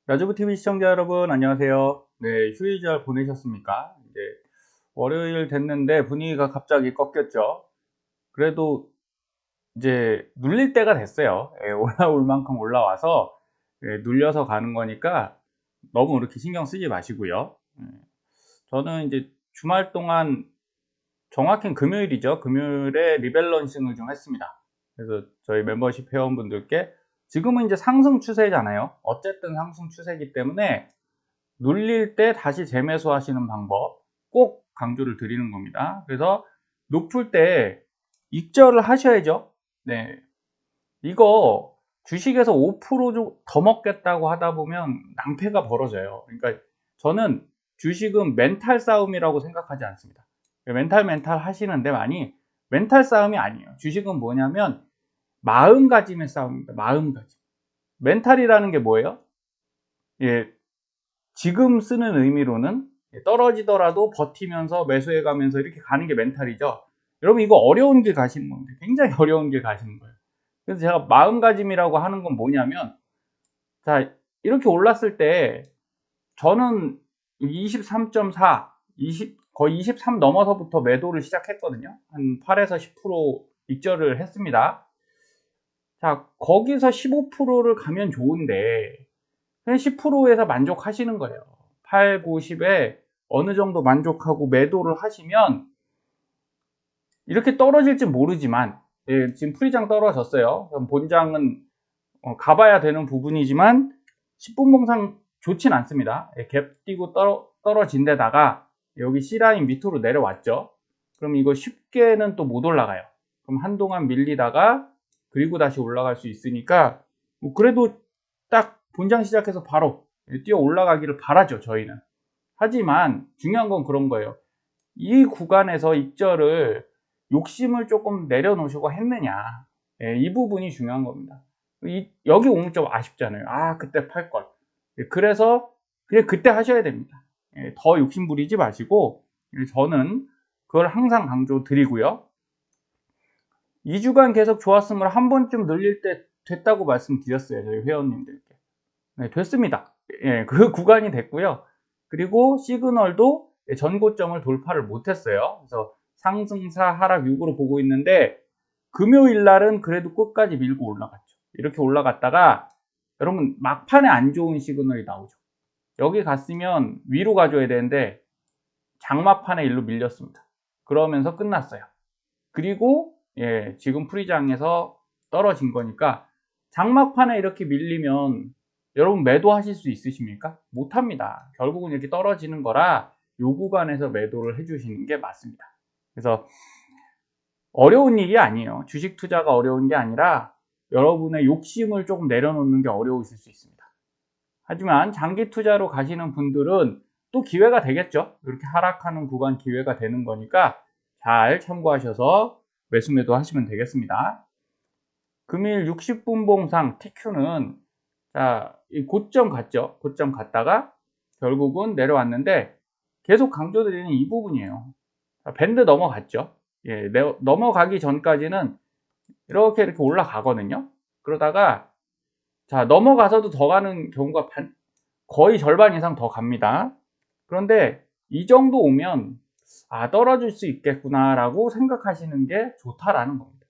라주브 TV 시청자 여러분 안녕하세요. 네, 휴일 잘 보내셨습니까? 이제 월요일 됐는데 분위기가 갑자기 꺾였죠. 그래도 이제 눌릴 때가 됐어요. 예, 올라올 만큼 올라와서 눌려서 가는 거니까 너무 그렇게 신경 쓰지 마시고요. 저는 이제 주말 동안 정확히는 금요일이죠. 금요일에 리밸런싱을 좀 했습니다. 그래서 저희 멤버십 회원분들께 지금은 이제 상승 추세잖아요. 어쨌든 상승 추세이기 때문에 눌릴 때 다시 재매수 하시는 방법 꼭 강조를 드리는 겁니다. 그래서 높을 때 익절을 하셔야죠. 네, 이거 주식에서 5%더 먹겠다고 하다 보면 낭패가 벌어져요. 그러니까 저는 주식은 멘탈 싸움이라고 생각하지 않습니다. 멘탈 하시는데 많이 멘탈 싸움이 아니에요. 주식은 뭐냐면 마음가짐의 싸움입니다. 마음가짐. 멘탈이라는 게 뭐예요? 예, 지금 쓰는 의미로는 떨어지더라도 버티면서 매수해 가면서 이렇게 가는 게 멘탈이죠. 여러분 이거 어려운 길 가시는 겁니다. 굉장히 어려운 길 가시는 거예요. 그래서 제가 마음가짐이라고 하는 건 뭐냐면, 자, 이렇게 올랐을 때 저는 23.4, 20, 거의 23 넘어서부터 매도를 시작했거든요. 한 8에서 10% 익절을 했습니다. 자, 거기서 15%를 가면 좋은데 그냥 10%에서 만족하시는 거예요. 8, 90에 어느 정도 만족하고 매도를 하시면 이렇게 떨어질지 모르지만, 예, 지금 프리장 떨어졌어요. 그럼 본장은 가봐야 되는 부분이지만 10분 봉상 좋진 않습니다. 예, 갭 띄고 떨어진 데다가 여기 C라인 밑으로 내려왔죠. 그럼 이거 쉽게는 또 못 올라가요. 그럼 한동안 밀리다가 그리고 다시 올라갈 수 있으니까 뭐 그래도 딱 본장 시작해서 바로 뛰어 올라가기를 바라죠, 저희는. 하지만 중요한 건 그런 거예요. 이 구간에서 익절을 욕심을 조금 내려놓으시고 했느냐, 예, 이 부분이 중요한 겁니다. 여기 오면 좀 아쉽잖아요. 아, 그때 팔걸. 예, 그래서 그냥 그때 하셔야 됩니다. 예, 더 욕심 부리지 마시고, 예, 저는 그걸 항상 강조 드리고요. 2주간 계속 좋았으면 한 번쯤 늘릴 때 됐다고 말씀드렸어요, 저희 회원님들께. 네, 됐습니다. 예, 그 구간이 됐고요. 그리고 시그널도 전고점을 돌파를 못했어요. 그래서 상승사 하락 6으로 보고 있는데 금요일 날은 그래도 끝까지 밀고 올라갔죠. 이렇게 올라갔다가 여러분 막판에 안 좋은 시그널이 나오죠. 여기 갔으면 위로 가줘야 되는데 장마판에 일로 밀렸습니다. 그러면서 끝났어요. 그리고 예, 지금 프리장에서 떨어진 거니까 장막판에 이렇게 밀리면 여러분 매도하실 수 있으십니까? 못합니다. 결국은 이렇게 떨어지는 거라 요 구간에서 매도를 해주시는 게 맞습니다. 그래서 어려운 일이 아니에요. 주식 투자가 어려운 게 아니라 여러분의 욕심을 조금 내려놓는 게 어려우실 수 있습니다. 하지만 장기 투자로 가시는 분들은 또 기회가 되겠죠. 이렇게 하락하는 구간 기회가 되는 거니까 잘 참고하셔서 매수 매도 하시면 되겠습니다. 금일 60분 봉상 TQ는 자, 이 고점 갔죠. 고점 갔다가 결국은 내려왔는데 계속 강조드리는 이 부분이에요. 자, 밴드 넘어갔죠. 예, 넘어가기 전까지는 이렇게 올라가거든요. 그러다가 자, 넘어가서도 더 가는 경우가 거의 절반 이상 더 갑니다. 그런데 이 정도 오면 아, 떨어질 수 있겠구나라고 생각하시는 게 좋다라는 겁니다.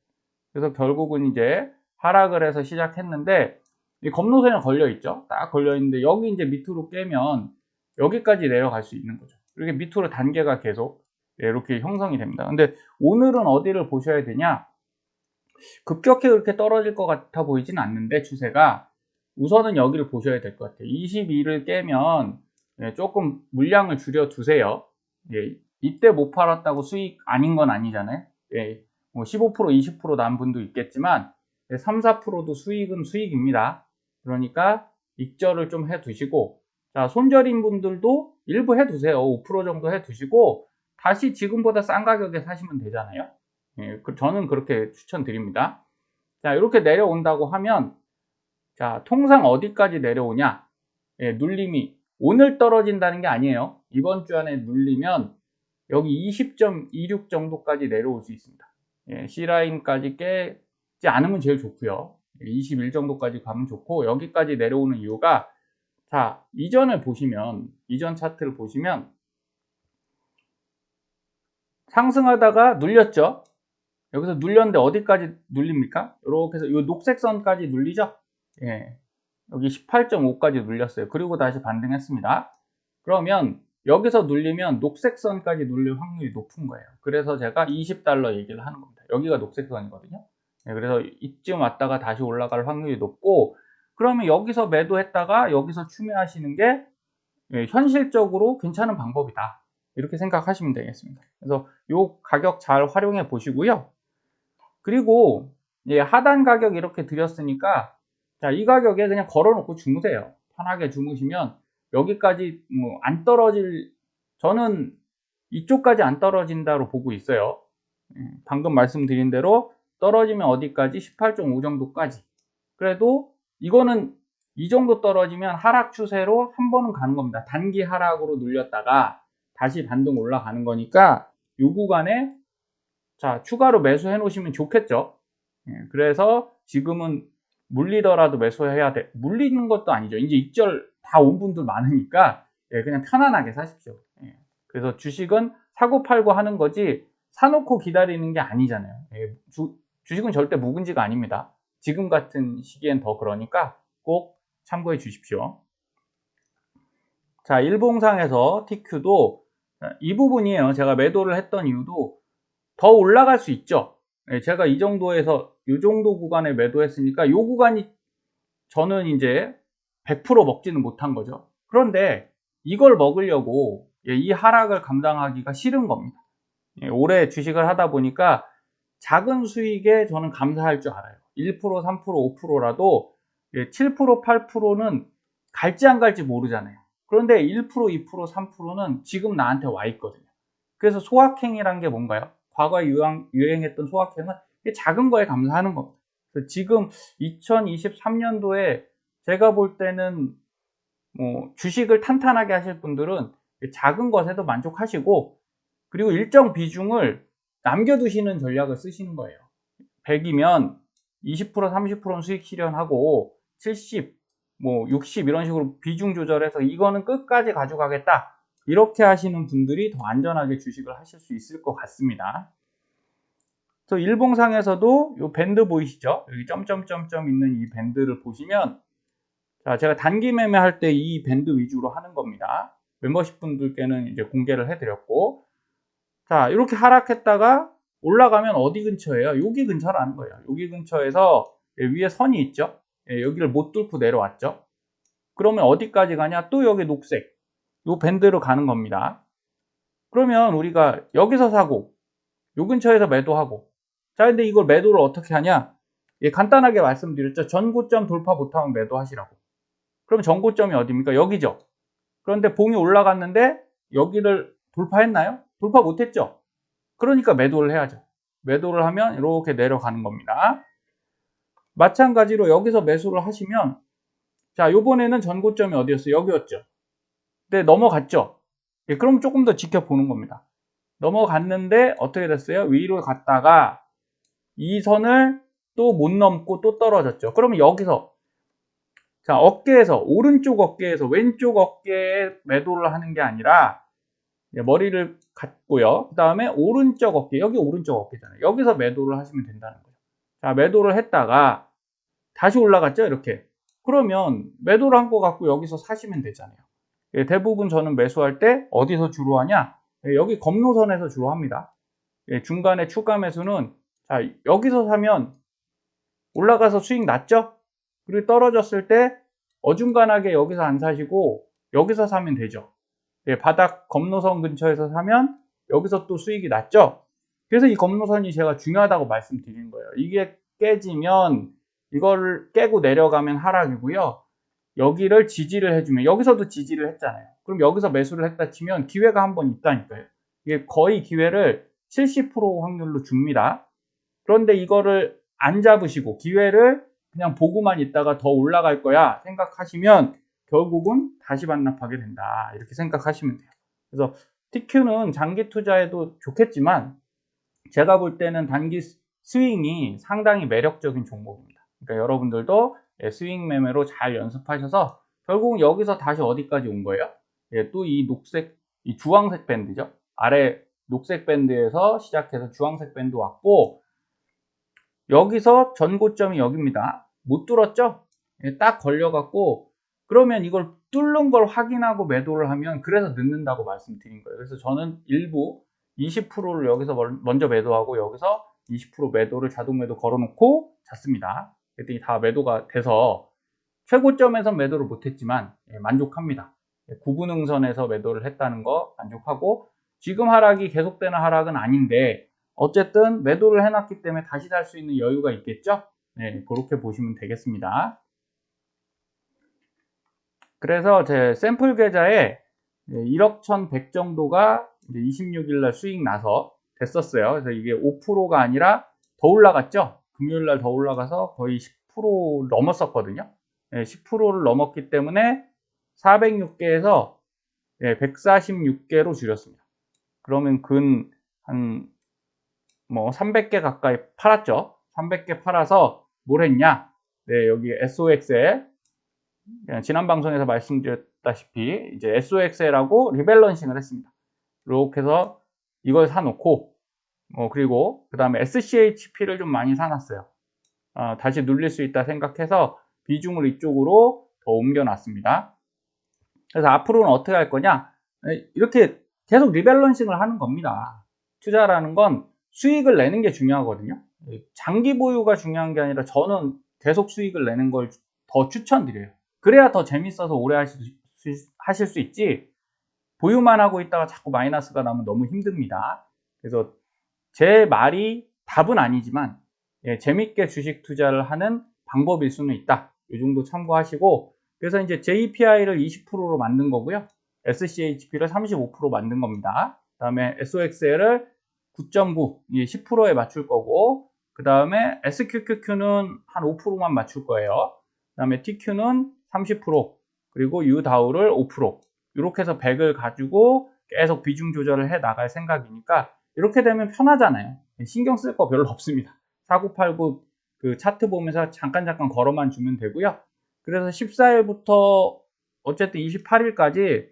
그래서 결국은 이제 하락을 해서 시작했는데 이 검노선에 걸려 있죠. 딱 걸려 있는데 여기 이제 밑으로 깨면 여기까지 내려갈 수 있는 거죠. 이렇게 밑으로 단계가 계속 이렇게 형성이 됩니다. 근데 오늘은 어디를 보셔야 되냐? 급격히 그렇게 떨어질 것 같아 보이진 않는데 추세가 우선은 여기를 보셔야 될 것 같아요. 22를 깨면 조금 물량을 줄여 두세요. 예, 이때 못 팔았다고 수익 아닌 건 아니잖아요. 예, 뭐 15% 20%난 분도 있겠지만 3, 4%도 수익은 수익입니다. 그러니까 익절을 좀 해 두시고, 자, 손절인 분들도 일부 해 두세요. 5% 정도 해 두시고 다시 지금보다 싼 가격에 사시면 되잖아요. 예, 저는 그렇게 추천드립니다. 자, 이렇게 내려온다고 하면, 자, 통상 어디까지 내려오냐? 예, 눌림이 오늘 떨어진다는 게 아니에요. 이번 주 안에 눌리면 여기 20.26 정도까지 내려올 수 있습니다. 예, C라인까지 깨지 않으면 제일 좋고요. 21 정도까지 가면 좋고, 여기까지 내려오는 이유가 자, 이전을 보시면, 이전 차트를 보시면 상승하다가 눌렸죠. 여기서 눌렸는데 어디까지 눌립니까? 이렇게 해서 이 녹색 선까지 눌리죠. 예, 여기 18.5까지 눌렸어요. 그리고 다시 반등했습니다. 그러면 여기서 눌리면 녹색 선까지 눌릴 확률이 높은 거예요. 그래서 제가 $20 얘기를 하는 겁니다. 여기가 녹색 선이거든요. 예, 그래서 이쯤 왔다가 다시 올라갈 확률이 높고, 그러면 여기서 매도했다가 여기서 추매하시는 게 현실적으로 괜찮은 방법이다. 이렇게 생각하시면 되겠습니다. 그래서 이 가격 잘 활용해 보시고요. 그리고 하단 가격 이렇게 드렸으니까, 자, 이 가격에 그냥 걸어 놓고 주무세요. 편하게 주무시면 여기까지 뭐 안 떨어질, 저는 이쪽까지 안 떨어진다로 보고 있어요. 방금 말씀드린 대로 떨어지면 어디까지? 18.5 정도까지. 그래도 이거는 이 정도 떨어지면 하락 추세로 한 번은 가는 겁니다. 단기 하락으로 눌렸다가 다시 반등 올라가는 거니까 이 구간에 자, 추가로 매수해 놓으시면 좋겠죠. 그래서 지금은 물리더라도 매수해야 돼. 물리는 것도 아니죠. 이제 익절 다 온 분들 많으니까 그냥 편안하게 사십시오. 그래서 주식은 사고 팔고 하는 거지 사놓고 기다리는 게 아니잖아요. 주식은 절대 묵은지가 아닙니다. 지금 같은 시기엔 더 그러니까 꼭 참고해 주십시오. 자, 일봉상에서 TQ도 이 부분이에요. 제가 매도를 했던 이유도 더 올라갈 수 있죠. 제가 이 정도에서 이 정도 구간에 매도했으니까 이 구간이 저는 이제 100% 먹지는 못한 거죠. 그런데 이걸 먹으려고 이 하락을 감당하기가 싫은 겁니다. 올해 주식을 하다 보니까 작은 수익에 저는 감사할 줄 알아요. 1%, 3%, 5%라도 7%, 8%는 갈지 안 갈지 모르잖아요. 그런데 1%, 2%, 3%는 지금 나한테 와 있거든요. 그래서 소확행이란 게 뭔가요? 과거에 유행했던 소확행은 작은 거에 감사하는 겁니다. 그래서 지금 2023년도에 제가 볼 때는 뭐 주식을 탄탄하게 하실 분들은 작은 것에도 만족하시고, 그리고 일정 비중을 남겨두시는 전략을 쓰시는 거예요. 100이면 20%, 30%는 수익 실현하고 70, 뭐 60 이런 식으로 비중 조절해서 이거는 끝까지 가져가겠다. 이렇게 하시는 분들이 더 안전하게 주식을 하실 수 있을 것 같습니다. 그래서 일봉상에서도 이 밴드 보이시죠? 여기 점점점점 있는 이 밴드를 보시면, 자, 제가 단기 매매할 때 이 밴드 위주로 하는 겁니다. 멤버십 분들께는 이제 공개를 해드렸고, 자, 이렇게 하락했다가 올라가면 어디 근처예요? 여기 근처라는 거예요. 여기 근처에서 위에 선이 있죠? 여기를 못 뚫고 내려왔죠? 그러면 어디까지 가냐? 또 여기 녹색, 이 밴드로 가는 겁니다. 그러면 우리가 여기서 사고, 요 근처에서 매도하고, 자, 근데 이걸 매도를 어떻게 하냐? 간단하게 말씀드렸죠. 전고점 돌파 못하면 매도하시라고. 그럼 전고점이 어디입니까? 여기죠. 그런데 봉이 올라갔는데 여기를 돌파했나요? 돌파 못했죠. 그러니까 매도를 해야죠. 매도를 하면 이렇게 내려가는 겁니다. 마찬가지로 여기서 매수를 하시면, 자, 요번에는 전고점이 어디였어요? 여기였죠. 근데 넘어갔죠. 그럼 조금 더 지켜보는 겁니다. 넘어갔는데 어떻게 됐어요? 위로 갔다가 이 선을 또 못 넘고 또 떨어졌죠. 그러면 여기서, 자, 어깨에서, 오른쪽 어깨에서 왼쪽 어깨에 매도를 하는 게 아니라 머리를 갖고요. 그 다음에 오른쪽 어깨, 여기 오른쪽 어깨잖아요. 여기서 매도를 하시면 된다는 거예요. 자, 매도를 했다가 다시 올라갔죠, 이렇게. 그러면 매도를 한 거 갖고 여기서 사시면 되잖아요. 대부분 저는 매수할 때 어디서 주로 하냐? 여기 검노선에서 주로 합니다. 중간에 추가 매수는, 자, 여기서 사면 올라가서 수익 났죠? 그리고 떨어졌을 때 어중간하게 여기서 안 사시고 여기서 사면 되죠. 바닥 검노선 근처에서 사면 여기서 또 수익이 났죠? 그래서 이 검노선이 제가 중요하다고 말씀드린 거예요. 이게 깨지면, 이걸 깨고 내려가면 하락이고요. 여기를 지지를 해주면, 여기서도 지지를 했잖아요. 그럼 여기서 매수를 했다 치면 기회가 한 번 있다니까요. 이게 거의 기회를 70% 확률로 줍니다. 그런데 이거를 안 잡으시고 기회를 그냥 보고만 있다가 더 올라갈 거야 생각하시면 결국은 다시 반납하게 된다. 이렇게 생각하시면 돼요. 그래서 TQ는 장기 투자에도 좋겠지만 제가 볼 때는 단기 스윙이 상당히 매력적인 종목입니다. 그러니까 여러분들도 스윙 매매로 잘 연습하셔서 결국은 여기서 다시 어디까지 온 거예요? 예, 또 이 녹색, 이 주황색 밴드죠. 아래 녹색 밴드에서 시작해서 주황색 밴드 왔고, 여기서 전고점이 여기입니다. 못 뚫었죠? 예, 딱 걸려갖고, 그러면 이걸 뚫는 걸 확인하고 매도를 하면 그래서 늦는다고 말씀드린 거예요. 그래서 저는 일부 20%를 여기서 먼저 매도하고 여기서 20% 매도를 자동 매도 걸어놓고 잤습니다. 그랬더니 다 매도가 돼서 최고점에서 매도를 못했지만 만족합니다. 구분응선에서 매도를 했다는 거 만족하고, 지금 하락이 계속되는 하락은 아닌데 어쨌든 매도를 해놨기 때문에 다시 살 수 있는 여유가 있겠죠. 네, 그렇게 보시면 되겠습니다. 그래서 제 샘플 계좌에 1억 1100 정도가 26일 날 수익 나서 됐었어요. 그래서 이게 5%가 아니라 더 올라갔죠. 금요일 날 더 올라가서 거의 10% 넘었었거든요. 10%를 넘었기 때문에 406개에서 146개로 줄였습니다. 그러면 한 300개 가까이 팔았죠. 300개 팔아서 뭘 했냐? 네, 여기 SOXL, 지난 방송에서 말씀드렸다시피 이제 SOXL하고 리밸런싱을 했습니다. 이렇게 해서 이걸 사놓고, 그리고 그 다음에 SCHP를 좀 많이 사놨어요. 다시 눌릴 수 있다 생각해서 비중을 이쪽으로 더 옮겨놨습니다. 그래서 앞으로는 어떻게 할 거냐? 이렇게 계속 리밸런싱을 하는 겁니다. 투자라는 건 수익을 내는 게 중요하거든요. 장기 보유가 중요한 게 아니라 저는 계속 수익을 내는 걸 더 추천드려요. 그래야 더 재밌어서 오래 하실 수 있지, 보유만 하고 있다가 자꾸 마이너스가 나면 너무 힘듭니다. 그래서 제 말이 답은 아니지만 재밌게 주식 투자를 하는 방법일 수는 있다. 이 정도 참고하시고, 그래서 이제 JPI를 20%로 만든 거고요. SCHP를 35% 만든 겁니다. 그 다음에 SOXL을 9.9, 10%에 맞출 거고, 그 다음에 SQQQ는 한 5%만 맞출 거예요. 그 다음에 TQ는 30%, 그리고 UDAO를 5%. 이렇게 해서 100을 가지고 계속 비중 조절을 해 나갈 생각이니까, 이렇게 되면 편하잖아요. 신경 쓸 거 별로 없습니다. 사고팔고 그 차트 보면서 잠깐 걸어만 주면 되고요. 그래서 14일부터 어쨌든 28일까지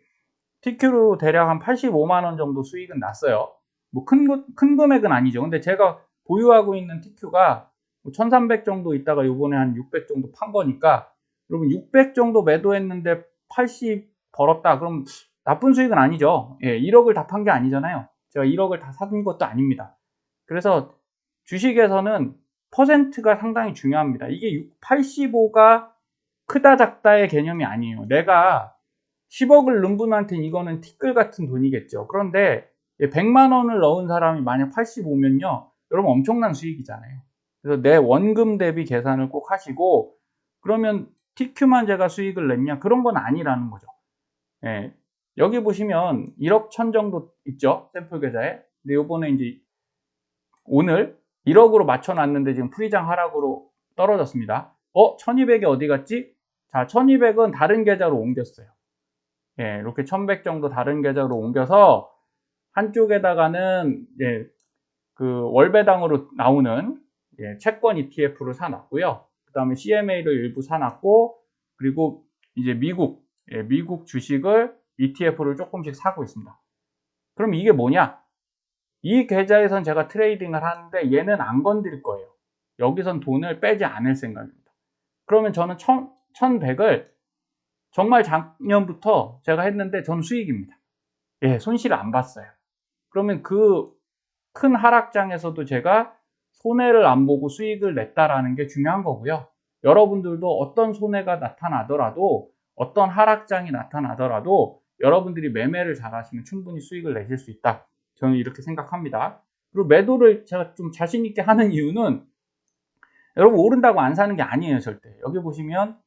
TQ로 대략 한 85만원 정도 수익은 났어요. 뭐 큰 금액은 아니죠. 근데 제가 보유하고 있는 TQ가 1300 정도 있다가 요번에 한 600 정도 판 거니까, 여러분 600 정도 매도했는데 80 벌었다. 그럼 나쁜 수익은 아니죠. 1억을 다 판 게 아니잖아요. 제가 1억을 다 산 것도 아닙니다. 그래서 주식에서는 퍼센트가 상당히 중요합니다. 이게 85가 크다 작다의 개념이 아니에요. 내가 10억을 넣은 분한테는 이거는 티끌 같은 돈이겠죠. 그런데 100만 원을 넣은 사람이 만약 85면요, 여러분 엄청난 수익이잖아요. 그래서 내 원금 대비 계산을 꼭 하시고, 그러면 TQ만 제가 수익을 냈냐? 그런 건 아니라는 거죠. 여기 보시면 1억 1000 정도 있죠, 샘플 계좌에. 근데 요번에 이제 오늘 1억으로 맞춰놨는데 지금 프리장 하락으로 떨어졌습니다. 1200이 어디 갔지? 자, 1200은 다른 계좌로 옮겼어요. 이렇게 1100 정도 다른 계좌로 옮겨서 한쪽에다가는 그 월배당으로 나오는 채권 ETF를 사놨고요. 그 다음에 CMA를 일부 사놨고, 그리고 이제 미국 주식을 ETF를 조금씩 사고 있습니다. 그럼 이게 뭐냐? 이 계좌에선 제가 트레이딩을 하는데 얘는 안 건드릴 거예요. 여기선 돈을 빼지 않을 생각입니다. 그러면 저는 1100을 정말 작년부터 제가 했는데 전 수익입니다. 손실을 안 봤어요. 그러면 그 큰 하락장에서도 제가 손해를 안 보고 수익을 냈다라는 게 중요한 거고요. 여러분들도 어떤 손해가 나타나더라도, 어떤 하락장이 나타나더라도 여러분들이 매매를 잘 하시면 충분히 수익을 내실 수 있다. 저는 이렇게 생각합니다. 그리고 매도를 제가 좀 자신 있게 하는 이유는, 여러분 오른다고 안 사는 게 아니에요, 절대. 여기 보시면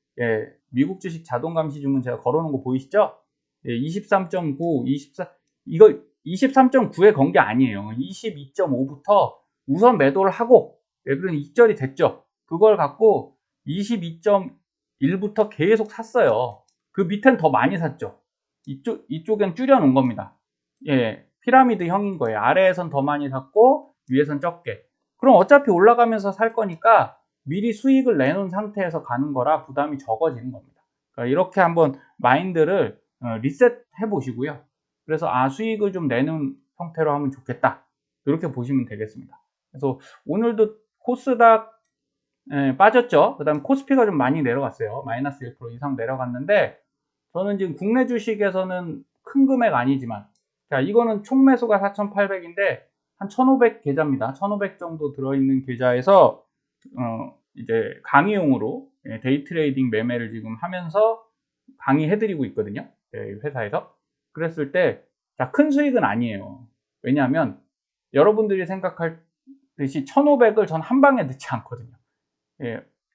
미국 주식 자동 감시 주문 제가 걸어놓은 거 보이시죠? 23.9, 24, 이거 23.9에 건 게 아니에요. 22.5부터 우선 매도를 하고, 그런 익절이 됐죠. 그걸 갖고 22.1부터 계속 샀어요. 그 밑엔 더 많이 샀죠. 이쪽엔 줄여놓은 겁니다. 피라미드 형인 거예요. 아래에선 더 많이 샀고 위에선 적게. 그럼 어차피 올라가면서 살 거니까 미리 수익을 내놓은 상태에서 가는 거라 부담이 적어지는 겁니다. 그러니까 이렇게 한번 마인드를 리셋해 보시고요. 그래서 수익을 좀 내는 형태로 하면 좋겠다, 이렇게 보시면 되겠습니다. 그래서 오늘도 코스닥 빠졌죠. 그 다음 코스피가 좀 많이 내려갔어요. 마이너스 1% 이상 내려갔는데, 저는 지금 국내 주식에서는 큰 금액 아니지만, 자, 이거는 총 매수가 4,800인데 한 1,500 계좌입니다. 1,500 정도 들어있는 계좌에서 이제 강의용으로 데이 트레이딩 매매를 지금 하면서 강의해드리고 있거든요. 회사에서. 그랬을 때, 자, 큰 수익은 아니에요. 왜냐하면 여러분들이 생각할 듯이 1,500을 전 한 방에 넣지 않거든요.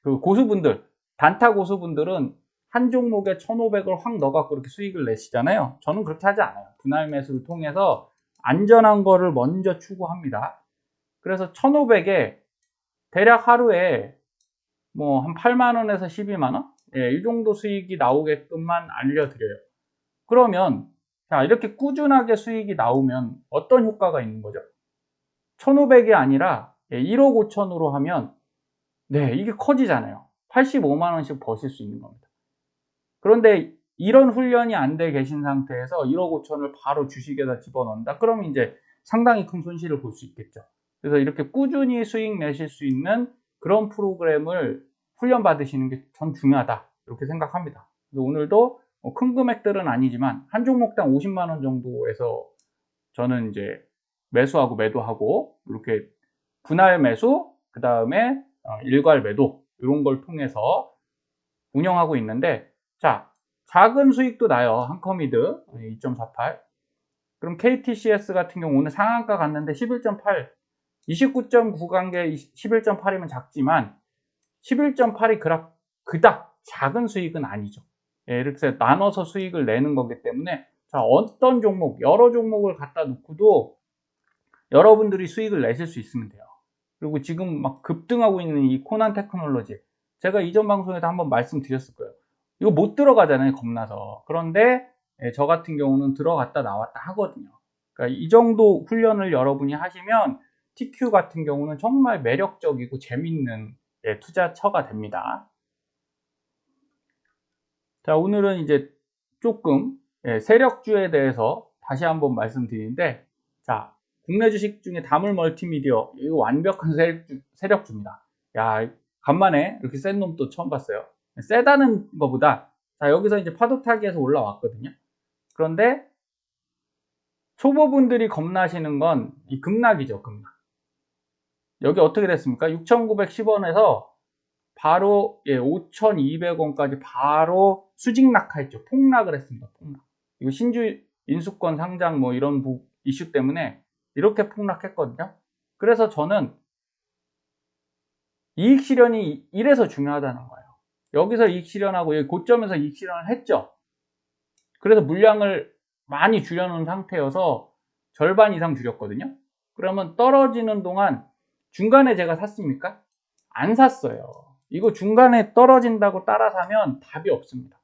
그 고수분들, 단타 고수분들은 한 종목에 1,500을 확 넣어갖고 이렇게 수익을 내시잖아요. 저는 그렇게 하지 않아요. 분할 매수를 통해서 안전한 거를 먼저 추구합니다. 그래서 1,500에 대략 하루에 뭐 한 8만원에서 12만원? 이 정도 수익이 나오게끔만 알려드려요. 그러면, 자, 이렇게 꾸준하게 수익이 나오면 어떤 효과가 있는 거죠? 1,500이 아니라 1억 5천으로 하면, 이게 커지잖아요. 85만원씩 버실 수 있는 겁니다. 그런데 이런 훈련이 안 돼 계신 상태에서 1억 5천을 바로 주식에다 집어넣는다? 그러면 이제 상당히 큰 손실을 볼 수 있겠죠. 그래서 이렇게 꾸준히 수익 내실 수 있는 그런 프로그램을 훈련 받으시는 게 전 중요하다, 이렇게 생각합니다. 그래서 오늘도 큰 금액들은 아니지만 한 종목당 50만원 정도에서 저는 이제 매수하고 매도하고 이렇게 분할 매수, 그 다음에 일괄 매도, 이런 걸 통해서 운영하고 있는데, 자, 작은 수익도 나요. 한커미드 2.48. 그럼 KTCS 같은 경우 오늘 상한가 갔는데 11.8, 29.9 간 게 11.8이면 작지만 11.8이 그닥 작은 수익은 아니죠. 이렇게 나눠서 수익을 내는 거기 때문에, 자, 어떤 종목, 여러 종목을 갖다 놓고도 여러분들이 수익을 내실 수 있으면 돼요. 그리고 지금 막 급등하고 있는 이 코난 테크놀로지, 제가 이전 방송에도 한번 말씀드렸을 거예요. 이거 못 들어가잖아요, 겁나서. 그런데 저 같은 경우는 들어갔다 나왔다 하거든요. 그러니까 이 정도 훈련을 여러분이 하시면 TQ 같은 경우는 정말 매력적이고 재밌는 투자처가 됩니다. 자, 오늘은 이제 조금 세력주에 대해서 다시 한번 말씀드리는데, 자, 국내 주식 중에 다물 멀티미디어, 이거 완벽한 세력주입니다. 야, 간만에 이렇게 센 놈 또 처음 봤어요. 세다는 것보다, 자, 여기서 이제 파도 타기에서 올라왔거든요. 그런데 초보분들이 겁나시는 건 이 급락이죠, 급락. 여기 어떻게 됐습니까? 6,910원에서 바로 5,200원까지 바로 수직 낙하했죠. 폭락을 했습니다. 폭락. 이거 신주 인수권 상장 뭐 이런 이슈 때문에 이렇게 폭락했거든요. 그래서 저는 이익 실현이 이래서 중요하다는 거예요. 여기서 이익 실현하고 여기 고점에서 이익 실현을 했죠. 그래서 물량을 많이 줄여놓은 상태여서 절반 이상 줄였거든요. 그러면 떨어지는 동안 중간에 제가 샀습니까? 안 샀어요. 이거 중간에 떨어진다고 따라 사면 답이 없습니다.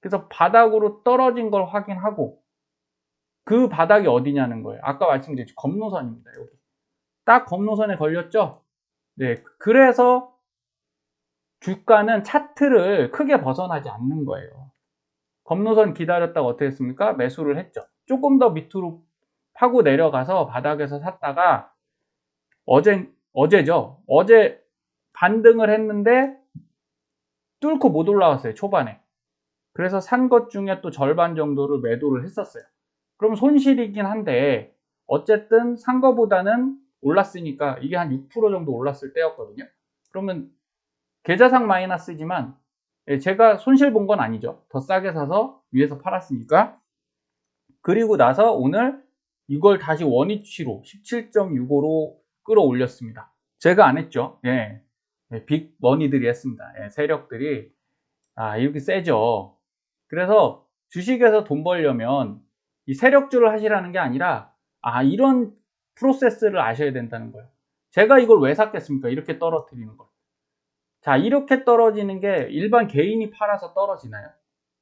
그래서 바닥으로 떨어진 걸 확인하고, 그 바닥이 어디냐는 거예요. 아까 말씀드렸죠. 검노선입니다. 여기 딱 검노선에 걸렸죠. 그래서 주가는 차트를 크게 벗어나지 않는 거예요. 검노선 기다렸다가 어떻게 했습니까? 매수를 했죠. 조금 더 밑으로 파고 내려가서 바닥에서 샀다가 어제죠. 어제 반등을 했는데 뚫고 못 올라왔어요, 초반에. 그래서 산 것 중에 또 절반 정도를 매도를 했었어요. 그럼 손실이긴 한데 어쨌든 산 거보다는 올랐으니까, 이게 한 6% 정도 올랐을 때였거든요. 그러면 계좌상 마이너스지만 제가 손실 본 건 아니죠. 더 싸게 사서 위에서 팔았으니까. 그리고 나서 오늘 이걸 다시 원위치로 17.65로 끌어올렸습니다. 제가 안 했죠. 빅 머니들이 했습니다. 세력들이. 이렇게 세죠. 그래서 주식에서 돈 벌려면 이 세력주를 하시라는 게 아니라, 이런 프로세스를 아셔야 된다는 거예요. 제가 이걸 왜 샀겠습니까? 이렇게 떨어뜨리는 걸. 자, 이렇게 떨어지는 게 일반 개인이 팔아서 떨어지나요?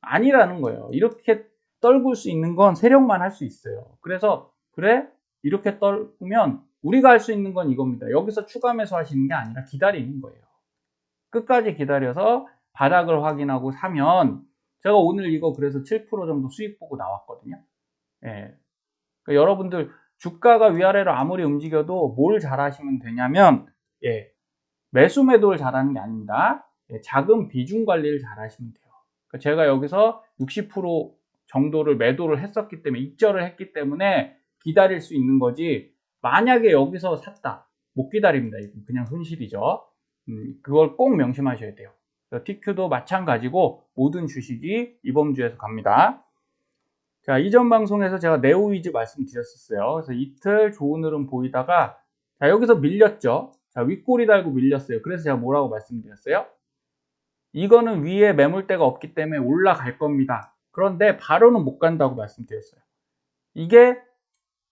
아니라는 거예요. 이렇게 떨굴 수 있는 건 세력만 할 수 있어요. 그래서 그래, 이렇게 떨구면 우리가 할 수 있는 건 이겁니다. 여기서 추가 매수 하시는 게 아니라 기다리는 거예요. 끝까지 기다려서 바닥을 확인하고 사면 제가 오늘 이거 그래서 7% 정도 수익 보고 나왔거든요. 예. 그러니까 여러분들 주가가 위아래로 아무리 움직여도 뭘 잘하시면 되냐면, 예, 매수 매도를 잘하는 게 아닙니다. 예, 자금 비중 관리를 잘하시면 돼요. 그러니까 제가 여기서 60% 정도를 매도를 했었기 때문에, 익절을 했기 때문에 기다릴 수 있는 거지, 만약에 여기서 샀다, 못 기다립니다. 이거 그냥 손실이죠. 그걸 꼭 명심하셔야 돼요. TQ도 마찬가지고 모든 주식이 이번 주에서 갑니다. 자, 이전 방송에서 제가 네오위즈 말씀드렸었어요. 그래서 이틀 좋은 흐름 보이다가, 자, 여기서 밀렸죠. 자, 윗꼬리 달고 밀렸어요. 그래서 제가 뭐라고 말씀드렸어요? 이거는 위에 매물대가 없기 때문에 올라갈 겁니다. 그런데 바로는 못 간다고 말씀드렸어요. 이게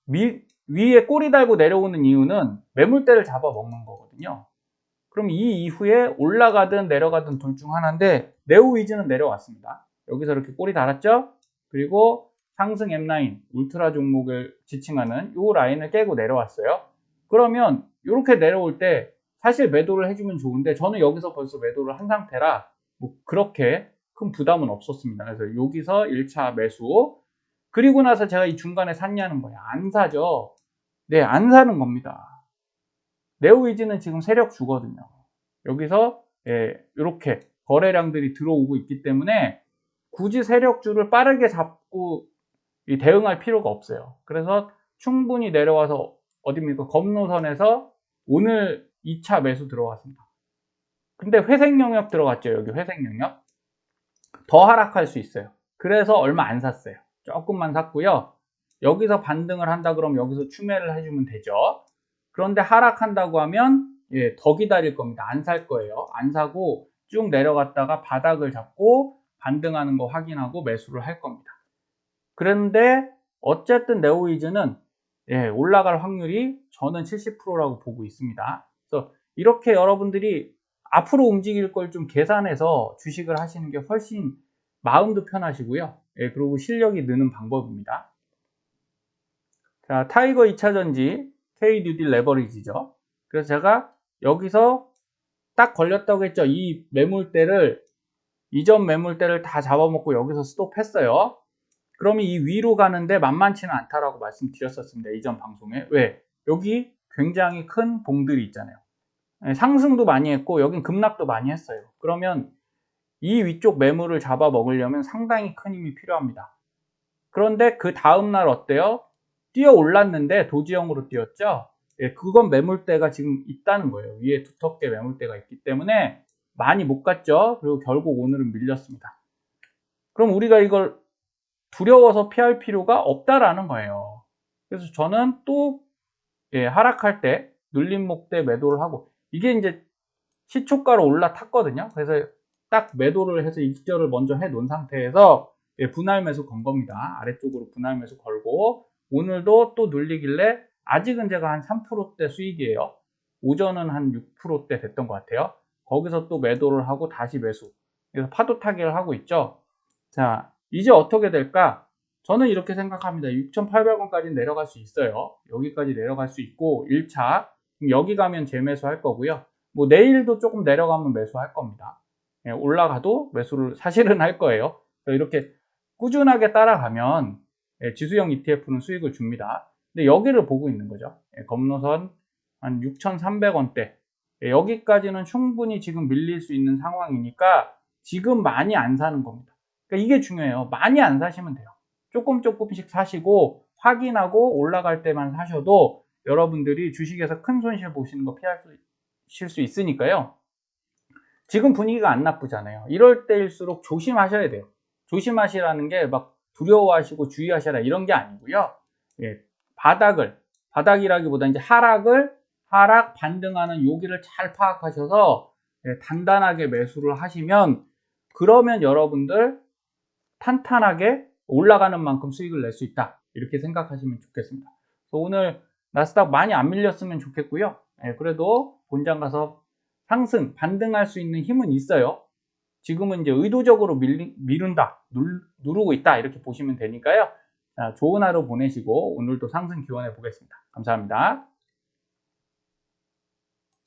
위에 꼬리 달고 내려오는 이유는 매물대를 잡아먹는 거거든요. 그럼 이 이후에 올라가든 내려가든 둘 중 하나인데, 네오위즈는 내려왔습니다. 여기서 이렇게 꼬리 달았죠? 그리고 상승 M9 울트라 종목을 지칭하는 이 라인을 깨고 내려왔어요. 그러면 이렇게 내려올 때 사실 매도를 해주면 좋은데, 저는 여기서 벌써 매도를 한 상태라 뭐 그렇게 큰 부담은 없었습니다. 그래서 여기서 1차 매수, 그리고 나서 제가 이 중간에 샀냐는 거예요. 안 사죠. 네, 안 사는 겁니다. 네오위즈는 지금 세력 주거든요. 여기서 이렇게 거래량들이 들어오고 있기 때문에 굳이 세력주를 빠르게 잡고 대응할 필요가 없어요. 그래서 충분히 내려와서 어디입니까? 검노선에서 오늘 2차 매수 들어갔습니다. 근데 회색 영역 들어갔죠. 여기 회색 영역. 더 하락할 수 있어요. 그래서 얼마 안 샀어요. 조금만 샀고요. 여기서 반등을 한다 그러면 여기서 추매를 해주면 되죠. 그런데 하락한다고 하면 더 기다릴 겁니다. 안 살 거예요. 안 사고 쭉 내려갔다가 바닥을 잡고 반등하는 거 확인하고 매수를 할 겁니다. 그런데 어쨌든 네오위즈는 올라갈 확률이 저는 70%라고 보고 있습니다. 그래서 이렇게 여러분들이 앞으로 움직일 걸 좀 계산해서 주식을 하시는 게 훨씬 마음도 편하시고요. 그리고 실력이 느는 방법입니다. 자, 타이거 2차전지 K-뉴딜 레버리지죠. 그래서 제가 여기서 딱 걸렸다고 했죠. 이 매물대를, 이전 매물대를 다 잡아먹고 여기서 스톱했어요. 그러면 이 위로 가는데 만만치는 않다라고 말씀드렸었습니다. 이전 방송에. 왜? 여기 굉장히 큰 봉들이 있잖아요. 상승도 많이 했고 여긴 급락도 많이 했어요. 그러면 이 위쪽 매물을 잡아먹으려면 상당히 큰 힘이 필요합니다. 그런데 그 다음날 어때요? 뛰어 올랐는데 도지형으로 뛰었죠? 그건 매물대가 지금 있다는 거예요. 위에 두텁게 매물대가 있기 때문에 많이 못 갔죠? 그리고 결국 오늘은 밀렸습니다. 그럼 우리가 이걸 두려워서 피할 필요가 없다라는 거예요. 그래서 저는 또 하락할 때 눌림 목대 매도를 하고, 이게 이제 시초가로 올라탔거든요. 그래서 딱 매도를 해서 익절을 먼저 해 놓은 상태에서 분할 매수 건 겁니다. 아래쪽으로 분할 매수 걸고, 오늘도 또 눌리길래 아직은 제가 한 3%대 수익이에요. 오전은 한 6%대 됐던 것 같아요. 거기서 또 매도를 하고 다시 매수. 그래서 파도 타기를 하고 있죠. 자, 이제 어떻게 될까? 저는 이렇게 생각합니다. 6,800원까지 내려갈 수 있어요. 여기까지 내려갈 수 있고, 1차. 여기 가면 재매수 할 거고요. 뭐 내일도 조금 내려가면 매수할 겁니다. 올라가도 매수를 사실은 할 거예요. 이렇게 꾸준하게 따라가면 지수형 ETF는 수익을 줍니다. 근데 여기를 보고 있는 거죠. 검노선 한 6,300원대. 여기까지는 충분히 지금 밀릴 수 있는 상황이니까 지금 많이 안 사는 겁니다. 그러니까 이게 중요해요. 많이 안 사시면 돼요. 조금씩 사시고 확인하고 올라갈 때만 사셔도 여러분들이 주식에서 큰 손실 보시는 거 피하실 수 있으니까요. 지금 분위기가 안 나쁘잖아요. 이럴 때일수록 조심하셔야 돼요. 조심하시라는 게 막 두려워하시고 주의하셔라 이런 게 아니고요. 바닥이라기보다 이제 하락 반등하는 여기를 잘 파악하셔서 단단하게 매수를 하시면, 그러면 여러분들 탄탄하게 올라가는 만큼 수익을 낼 수 있다, 이렇게 생각하시면 좋겠습니다. 오늘 나스닥 많이 안 밀렸으면 좋겠고요. 그래도 본장 가서 상승 반등할 수 있는 힘은 있어요. 지금은 이제 의도적으로 미룬다, 누르고 있다, 이렇게 보시면 되니까요. 좋은 하루 보내시고 오늘도 상승 기원해 보겠습니다. 감사합니다.